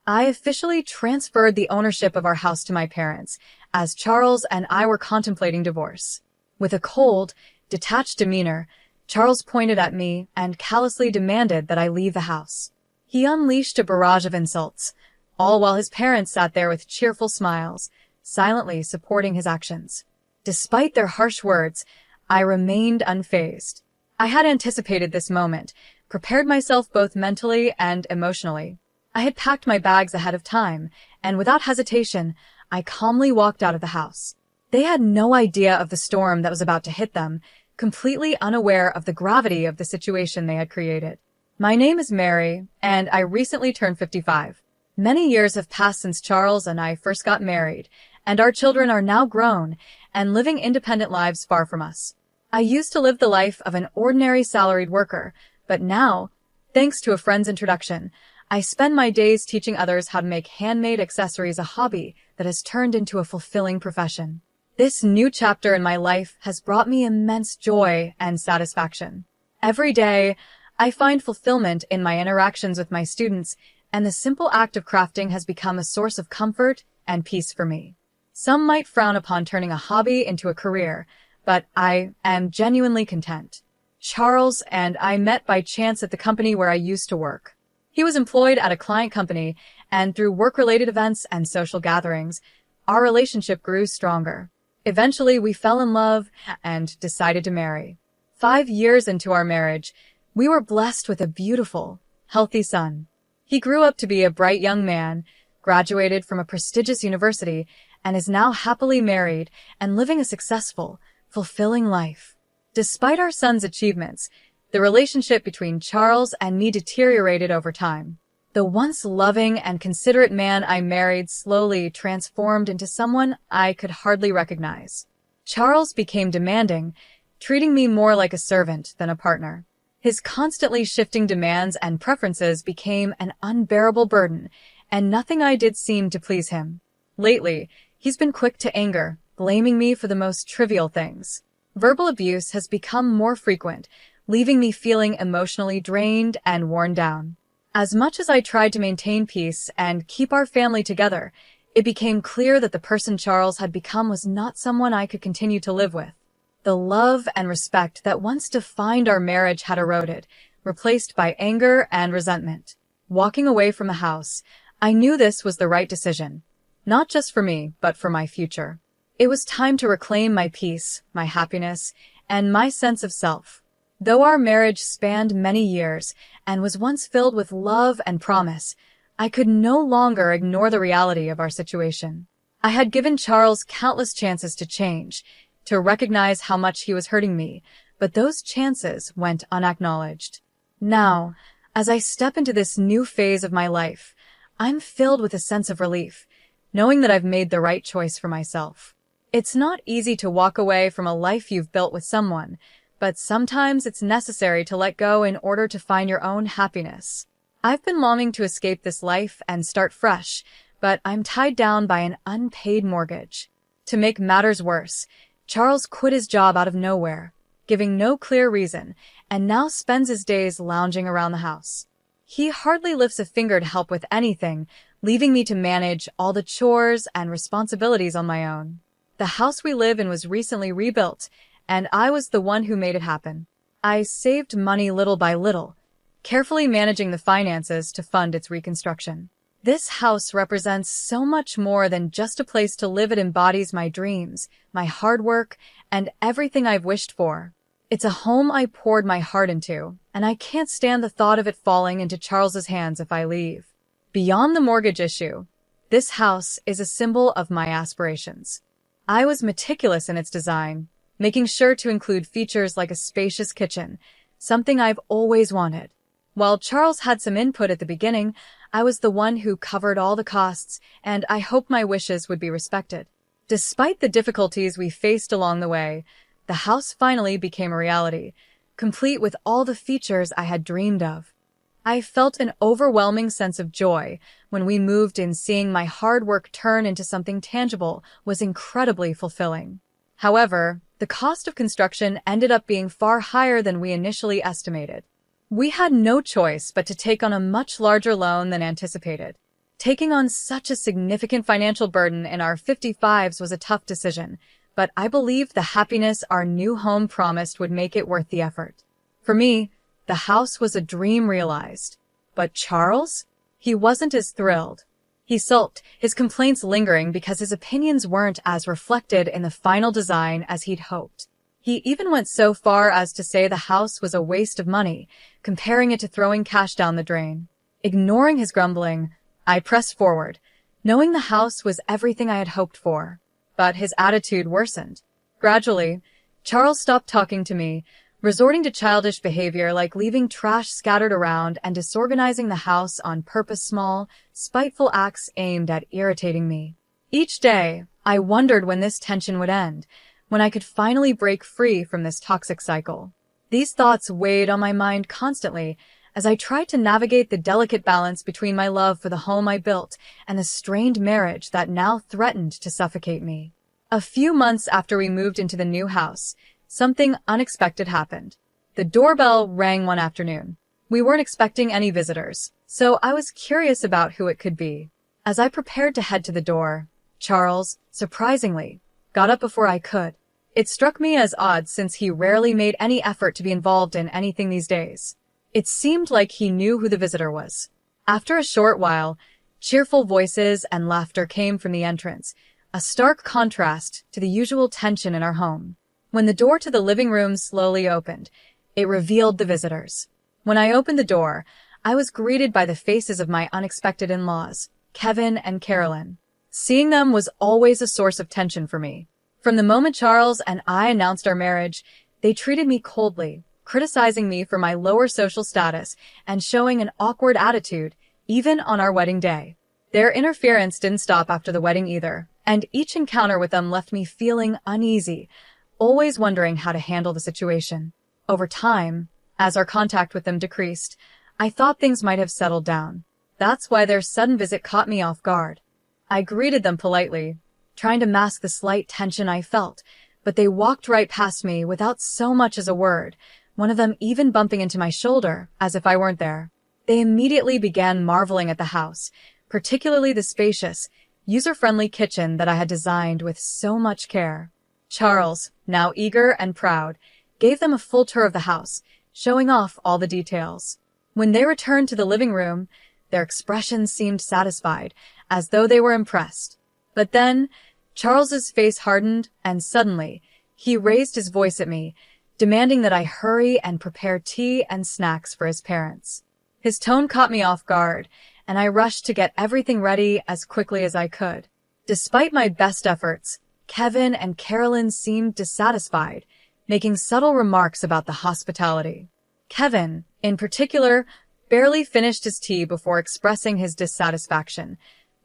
I officially transferred the ownership of our house to my parents, as Charles and I were contemplating divorce. With a cold, detached demeanor, Charles pointed at me and callously demanded that I leave the house. He unleashed a barrage of insults, all while his parents sat there with cheerful smiles, silently supporting his actions. Despite their harsh words, I remained unfazed. I had anticipated this moment, prepared myself both mentally and emotionally. I had packed my bags ahead of time, and without hesitation, I calmly walked out of the house. They had no idea of the storm that was about to hit them, completely unaware of the gravity of the situation they had created. My name is Mary, and I recently turned 55. Many years have passed since Charles and I first got married, and our children are now grown and living independent lives far from us. I used to live the life of an ordinary salaried worker, but now, thanks to a friend's introduction, I spend my days teaching others how to make handmade accessories a hobby that has turned into a fulfilling profession. This new chapter in my life has brought me immense joy and satisfaction. Every day, I find fulfillment in my interactions with my students, and the simple act of crafting has become a source of comfort and peace for me. Some might frown upon turning a hobby into a career, but I am genuinely content. Charles and I met by chance at the company where I used to work. He was employed at a client company, and through work-related events and social gatherings, our relationship grew stronger. Eventually, we fell in love and decided to marry. 5 years into our marriage, we were blessed with a beautiful, healthy son. He grew up to be a bright young man, graduated from a prestigious university, and is now happily married and living a successful, fulfilling life. Despite our son's achievements, the relationship between Charles and me deteriorated over time. The once loving and considerate man I married slowly transformed into someone I could hardly recognize. Charles became demanding, treating me more like a servant than a partner. His constantly shifting demands and preferences became an unbearable burden, and nothing I did seemed to please him. Lately, he's been quick to anger, blaming me for the most trivial things. Verbal abuse has become more frequent, leaving me feeling emotionally drained and worn down. As much as I tried to maintain peace and keep our family together, it became clear that the person Charles had become was not someone I could continue to live with. The love and respect that once defined our marriage had eroded, replaced by anger and resentment. Walking away from the house, I knew this was the right decision, not just for me, but for my future. It was time to reclaim my peace, my happiness, and my sense of self. Though our marriage spanned many years and was once filled with love and promise, I could no longer ignore the reality of our situation. I had given Charles countless chances to change, to recognize how much he was hurting me, but those chances went unacknowledged. Now, as I step into this new phase of my life, I'm filled with a sense of relief, knowing that I've made the right choice for myself. It's not easy to walk away from a life you've built with someone, but sometimes it's necessary to let go in order to find your own happiness. I've been longing to escape this life and start fresh, but I'm tied down by an unpaid mortgage. To make matters worse, Charles quit his job out of nowhere, giving no clear reason, and now spends his days lounging around the house. He hardly lifts a finger to help with anything, leaving me to manage all the chores and responsibilities on my own. The house we live in was recently rebuilt, and I was the one who made it happen. I saved money little by little, carefully managing the finances to fund its reconstruction. This house represents so much more than just a place to live. It embodies my dreams, my hard work, and everything I've wished for. It's a home I poured my heart into, and I can't stand the thought of it falling into Charles's hands if I leave. Beyond the mortgage issue, this house is a symbol of my aspirations. I was meticulous in its design, making sure to include features like a spacious kitchen, something I've always wanted. While Charles had some input at the beginning, I was the one who covered all the costs, and I hoped my wishes would be respected. Despite the difficulties we faced along the way, the house finally became a reality, complete with all the features I had dreamed of. I felt an overwhelming sense of joy when we moved in. Seeing my hard work turn into something tangible was incredibly fulfilling. However, the cost of construction ended up being far higher than we initially estimated. We had no choice but to take on a much larger loan than anticipated. Taking on such a significant financial burden in our 55s was a tough decision, but I believed the happiness our new home promised would make it worth the effort. For me, the house was a dream realized. But Charles? He wasn't as thrilled. He sulked, his complaints lingering because his opinions weren't as reflected in the final design as he'd hoped. He even went so far as to say the house was a waste of money, comparing it to throwing cash down the drain. Ignoring his grumbling, I pressed forward, knowing the house was everything I had hoped for. But his attitude worsened. Gradually, Charles stopped talking to me, resorting to childish behavior like leaving trash scattered around and disorganizing the house on purpose, small, spiteful acts aimed at irritating me. Each day, I wondered when this tension would end, when I could finally break free from this toxic cycle. These thoughts weighed on my mind constantly as I tried to navigate the delicate balance between my love for the home I built and the strained marriage that now threatened to suffocate me. A few months after we moved into the new house, something unexpected happened. The doorbell rang one afternoon. We weren't expecting any visitors, so I was curious about who it could be. As I prepared to head to the door, Charles, surprisingly, got up before I could. It struck me as odd since he rarely made any effort to be involved in anything these days. It seemed like he knew who the visitor was. After a short while, cheerful voices and laughter came from the entrance, a stark contrast to the usual tension in our home. When the door to the living room slowly opened, it revealed the visitors. When I opened the door, I was greeted by the faces of my unexpected in-laws, Kevin and Carolyn. Seeing them was always a source of tension for me. From the moment Charles and I announced our marriage, they treated me coldly, criticizing me for my lower social status and showing an awkward attitude, even on our wedding day. Their interference didn't stop after the wedding either, and each encounter with them left me feeling uneasy, always wondering how to handle the situation. Over time, as our contact with them decreased, I thought things might have settled down. That's why their sudden visit caught me off guard. I greeted them politely, trying to mask the slight tension I felt, but they walked right past me without so much as a word, one of them even bumping into my shoulder, as if I weren't there. They immediately began marveling at the house, particularly the spacious, user-friendly kitchen that I had designed with so much care. Charles, now eager and proud, gave them a full tour of the house, showing off all the details. When they returned to the living room, their expressions seemed satisfied, as though they were impressed. But then, Charles's face hardened, and suddenly, he raised his voice at me, demanding that I hurry and prepare tea and snacks for his parents. His tone caught me off guard, and I rushed to get everything ready as quickly as I could. Despite my best efforts, Kevin and Carolyn seemed dissatisfied, making subtle remarks about the hospitality. Kevin, in particular, barely finished his tea before expressing his dissatisfaction,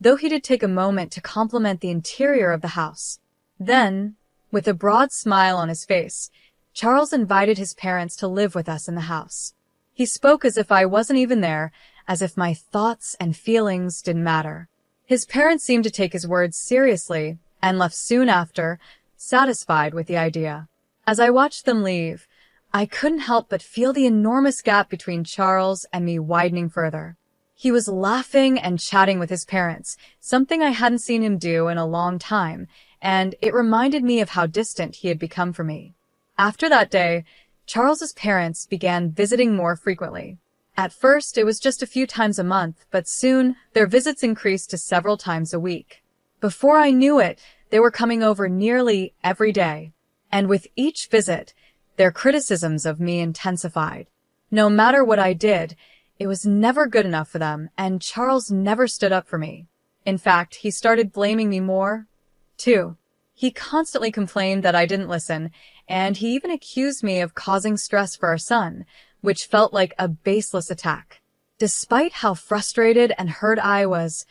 though he did take a moment to compliment the interior of the house. Then, with a broad smile on his face, Charles invited his parents to live with us in the house. He spoke as if I wasn't even there, as if my thoughts and feelings didn't matter. His parents seemed to take his words seriously and left soon after, satisfied with the idea. As I watched them leave, I couldn't help but feel the enormous gap between Charles and me widening further. He was laughing and chatting with his parents, something I hadn't seen him do in a long time, and it reminded me of how distant he had become from me. After that day, Charles's parents began visiting more frequently. At first, it was just a few times a month, but soon their visits increased to several times a week. Before I knew it, they were coming over nearly every day. And with each visit, their criticisms of me intensified. No matter what I did, it was never good enough for them, and Charles never stood up for me. In fact, he started blaming me more, too. He constantly complained that I didn't listen, and he even accused me of causing stress for our son, which felt like a baseless attack. Despite how frustrated and hurt I was,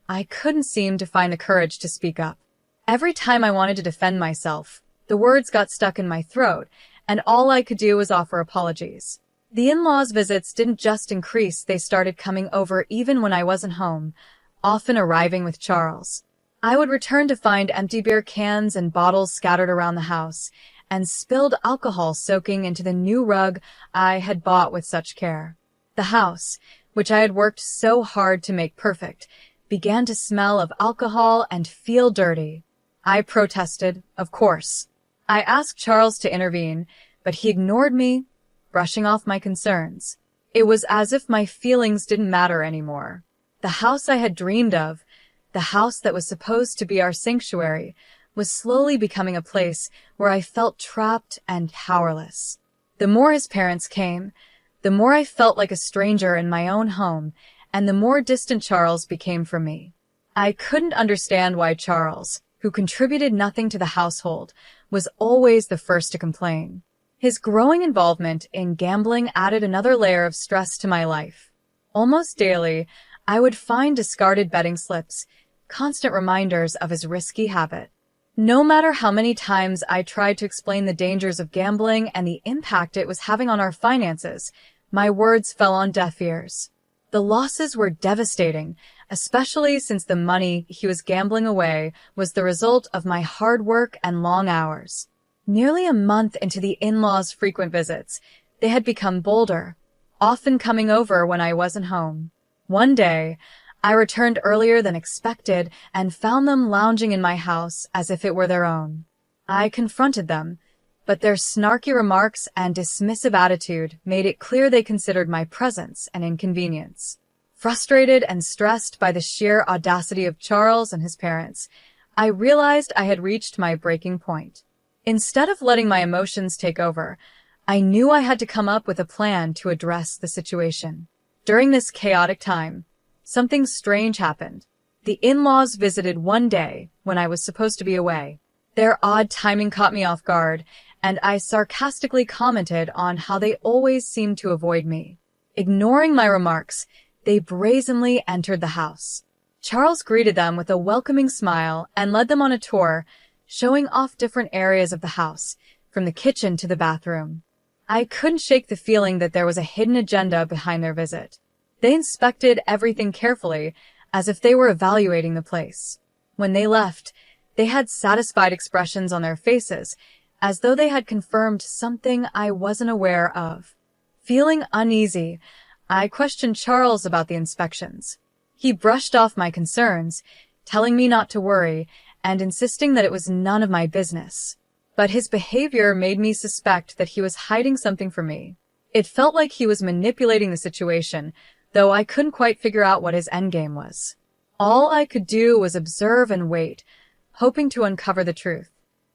I couldn't seem to find the courage to speak up. Every time I wanted to defend myself, the words got stuck in my throat, and all I could do was offer apologies. The in-laws' visits didn't just increase, they started coming over even when I wasn't home, often arriving with Charles. I would return to find empty beer cans and bottles scattered around the house, and spilled alcohol soaking into the new rug I had bought with such care. The house, which I had worked so hard to make perfect, began to smell of alcohol and feel dirty. I protested, of course. I asked Charles to intervene, but he ignored me, brushing off my concerns. It was as if my feelings didn't matter anymore. The house I had dreamed of, the house that was supposed to be our sanctuary, was slowly becoming a place where I felt trapped and powerless. The more his parents came, the more I felt like a stranger in my own home, and the more distant Charles became from me. I couldn't understand why Charles, who contributed nothing to the household, was always the first to complain. His growing involvement in gambling added another layer of stress to my life. Almost daily, I would find discarded betting slips, constant reminders of his risky habit. No matter how many times I tried to explain the dangers of gambling and the impact it was having on our finances, my words fell on deaf ears. The losses were devastating, especially since the money he was gambling away was the result of my hard work and long hours. Nearly a month into the in-laws' frequent visits, they had become bolder, often coming over when I wasn't home. One day, I returned earlier than expected and found them lounging in my house as if it were their own. I confronted them, but their snarky remarks and dismissive attitude made it clear they considered my presence an inconvenience. Frustrated and stressed by the sheer audacity of Charles and his parents, I realized I had reached my breaking point. Instead of letting my emotions take over, I knew I had to come up with a plan to address the situation. During this chaotic time, something strange happened. The in-laws visited one day when I was supposed to be away. Their odd timing caught me off guard, and I sarcastically commented on how they always seemed to avoid me. Ignoring my remarks, they brazenly entered the house. Charles greeted them with a welcoming smile and led them on a tour, showing off different areas of the house, from the kitchen to the bathroom. I couldn't shake the feeling that there was a hidden agenda behind their visit. They inspected everything carefully, as if they were evaluating the place. When they left, they had satisfied expressions on their faces, as though they had confirmed something I wasn't aware of. Feeling uneasy, I questioned Charles about the inspections. He brushed off my concerns, telling me not to worry, and insisting that it was none of my business. But his behavior made me suspect that he was hiding something from me. It felt like he was manipulating the situation, though I couldn't quite figure out what his endgame was. All I could do was observe and wait, hoping to uncover the truth.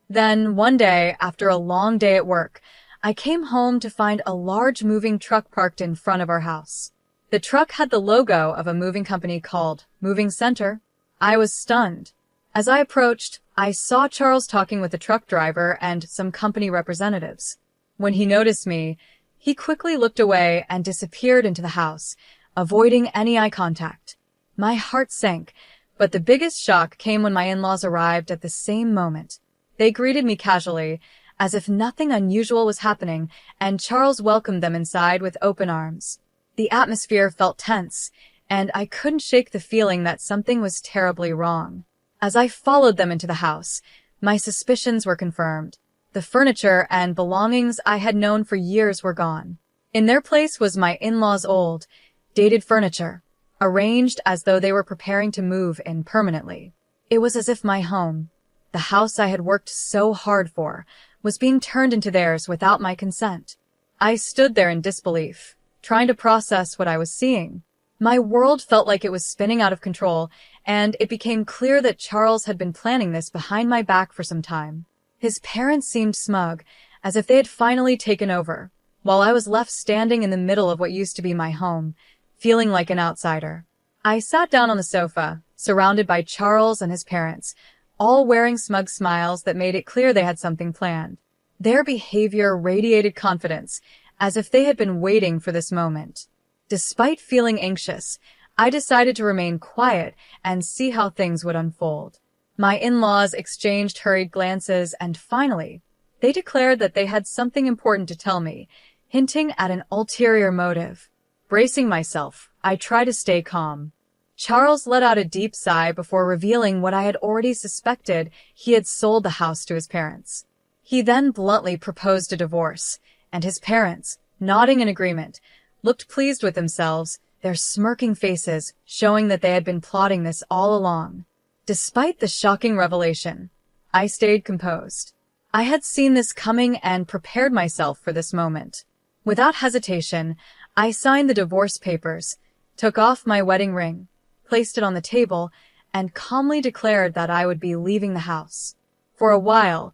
Then, one day, after a long day at work, I came home to find a large moving truck parked in front of our house. The truck had the logo of a moving company called Moving Center. I was stunned. As I approached, I saw Charles talking with the truck driver and some company representatives. When he noticed me, he quickly looked away and disappeared into the house, avoiding any eye contact. My heart sank, but the biggest shock came when my in-laws arrived at the same moment. They greeted me casually, as if nothing unusual was happening, and Charles welcomed them inside with open arms. The atmosphere felt tense, and I couldn't shake the feeling that something was terribly wrong. As I followed them into the house, my suspicions were confirmed. The furniture and belongings I had known for years were gone. In their place was my in-laws' old, dated furniture, arranged as though they were preparing to move in permanently. It was as if my home, the house I had worked so hard for, was being turned into theirs without my consent. I stood there in disbelief, trying to process what I was seeing. My world felt like it was spinning out of control, and it became clear that Charles had been planning this behind my back for some time. His parents seemed smug, as if they had finally taken over, while I was left standing in the middle of what used to be my home, feeling like an outsider. I sat down on the sofa, surrounded by Charles and his parents, all wearing smug smiles that made it clear they had something planned. Their behavior radiated confidence, as if they had been waiting for this moment. Despite feeling anxious, I decided to remain quiet and see how things would unfold. My in-laws exchanged hurried glances, and finally, they declared that they had something important to tell me, hinting at an ulterior motive. Bracing myself, I tried to stay calm. Charles let out a deep sigh before revealing what I had already suspected: he had sold the house to his parents. He then bluntly proposed a divorce, and his parents, nodding in agreement, looked pleased with themselves, their smirking faces showing that they had been plotting this all along. Despite the shocking revelation, I stayed composed. I had seen this coming and prepared myself for this moment. Without hesitation, I signed the divorce papers, took off my wedding ring, placed it on the table, and calmly declared that I would be leaving the house. For a while,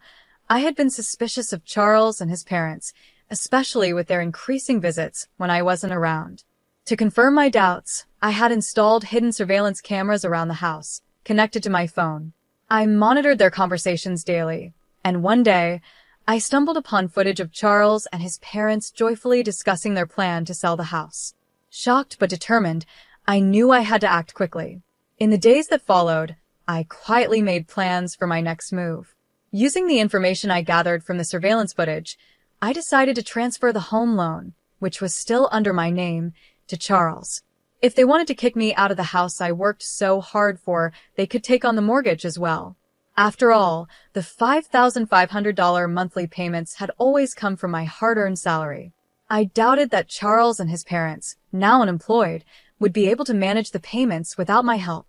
I had been suspicious of Charles and his parents, especially with their increasing visits when I wasn't around. To confirm my doubts, I had installed hidden surveillance cameras around the house, connected to my phone. I monitored their conversations daily, and one day, I stumbled upon footage of Charles and his parents joyfully discussing their plan to sell the house. Shocked but determined, I knew I had to act quickly. In the days that followed, I quietly made plans for my next move. Using the information I gathered from the surveillance footage, I decided to transfer the home loan, which was still under my name, to Charles. If they wanted to kick me out of the house I worked so hard for, they could take on the mortgage as well. After all, the $5,500 monthly payments had always come from my hard-earned salary. I doubted that Charles and his parents, now unemployed, would be able to manage the payments without my help.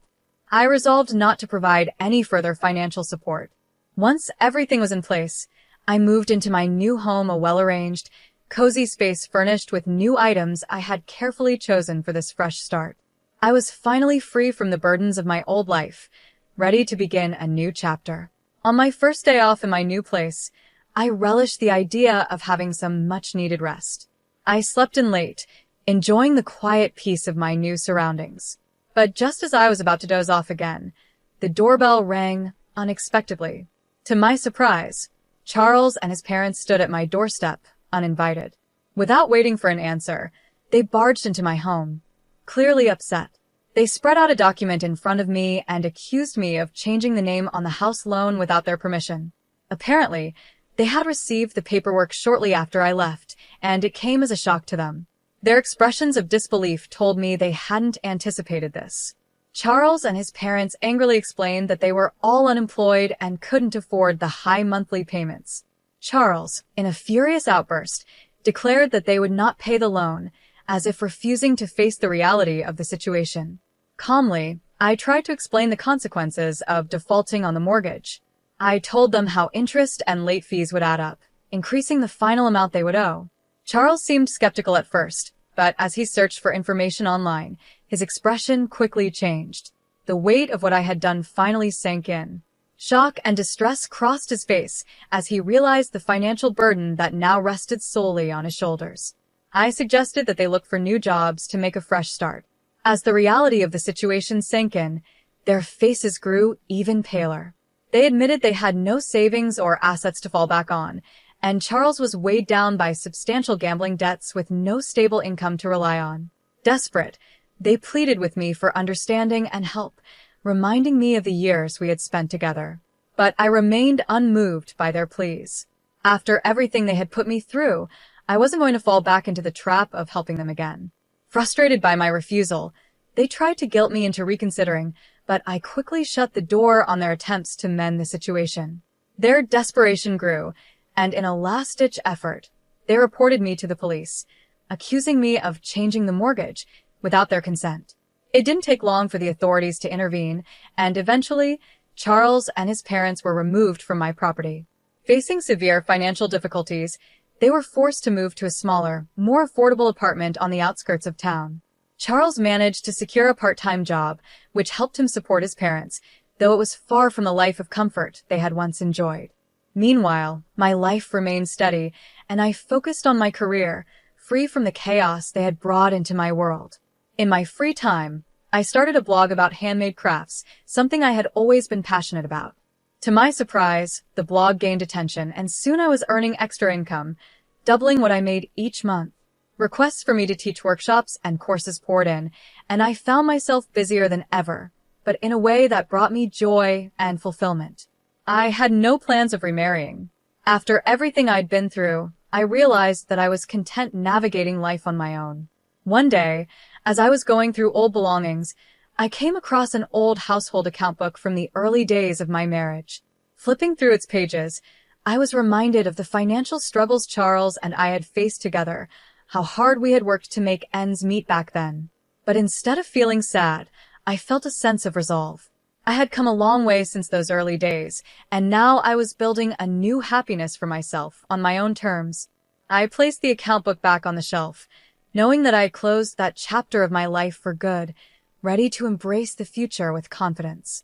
I resolved not to provide any further financial support. Once everything was in place, I moved into my new home, a well-arranged, cozy space furnished with new items I had carefully chosen for this fresh start. I was finally free from the burdens of my old life, ready to begin a new chapter. On my first day off in my new place, I relished the idea of having some much-needed rest. I slept in late, enjoying the quiet peace of my new surroundings. But just as I was about to doze off again, the doorbell rang unexpectedly. To my surprise, Charles and his parents stood at my doorstep, uninvited. Without waiting for an answer, they barged into my home, clearly upset. They spread out a document in front of me and accused me of changing the name on the house loan without their permission. Apparently, they had received the paperwork shortly after I left, and it came as a shock to them. Their expressions of disbelief told me they hadn't anticipated this. Charles and his parents angrily explained that they were all unemployed and couldn't afford the high monthly payments. Charles, in a furious outburst, declared that they would not pay the loan, as if refusing to face the reality of the situation. Calmly, I tried to explain the consequences of defaulting on the mortgage. I told them how interest and late fees would add up, increasing the final amount they would owe. Charles seemed skeptical at first, but as he searched for information online, his expression quickly changed. The weight of what I had done finally sank in. Shock and distress crossed his face as he realized the financial burden that now rested solely on his shoulders. I suggested that they look for new jobs to make a fresh start. As the reality of the situation sank in, their faces grew even paler. They admitted they had no savings or assets to fall back on, and Charles was weighed down by substantial gambling debts with no stable income to rely on. Desperate, they pleaded with me for understanding and help, reminding me of the years we had spent together. But I remained unmoved by their pleas. After everything they had put me through, I wasn't going to fall back into the trap of helping them again. Frustrated by my refusal, they tried to guilt me into reconsidering, but I quickly shut the door on their attempts to mend the situation. Their desperation grew, and in a last-ditch effort, they reported me to the police, accusing me of changing the mortgage without their consent. It didn't take long for the authorities to intervene, and eventually, Charles and his parents were removed from my property. Facing severe financial difficulties, they were forced to move to a smaller, more affordable apartment on the outskirts of town. Charles managed to secure a part-time job, which helped him support his parents, though it was far from the life of comfort they had once enjoyed. Meanwhile, my life remained steady, and I focused on my career, free from the chaos they had brought into my world. In my free time, I started a blog about handmade crafts, something I had always been passionate about. To my surprise, the blog gained attention, and soon I was earning extra income, doubling what I made each month. Requests for me to teach workshops and courses poured in, and I found myself busier than ever, but in a way that brought me joy and fulfillment. I had no plans of remarrying. After everything I'd been through, I realized that I was content navigating life on my own. One day, as I was going through old belongings, I came across an old household account book from the early days of my marriage. Flipping through its pages, I was reminded of the financial struggles Charles and I had faced together, how hard we had worked to make ends meet back then. But instead of feeling sad, I felt a sense of resolve. I had come a long way since those early days, and now I was building a new happiness for myself on my own terms. I placed the account book back on the shelf, knowing that I had closed that chapter of my life for good, ready to embrace the future with confidence.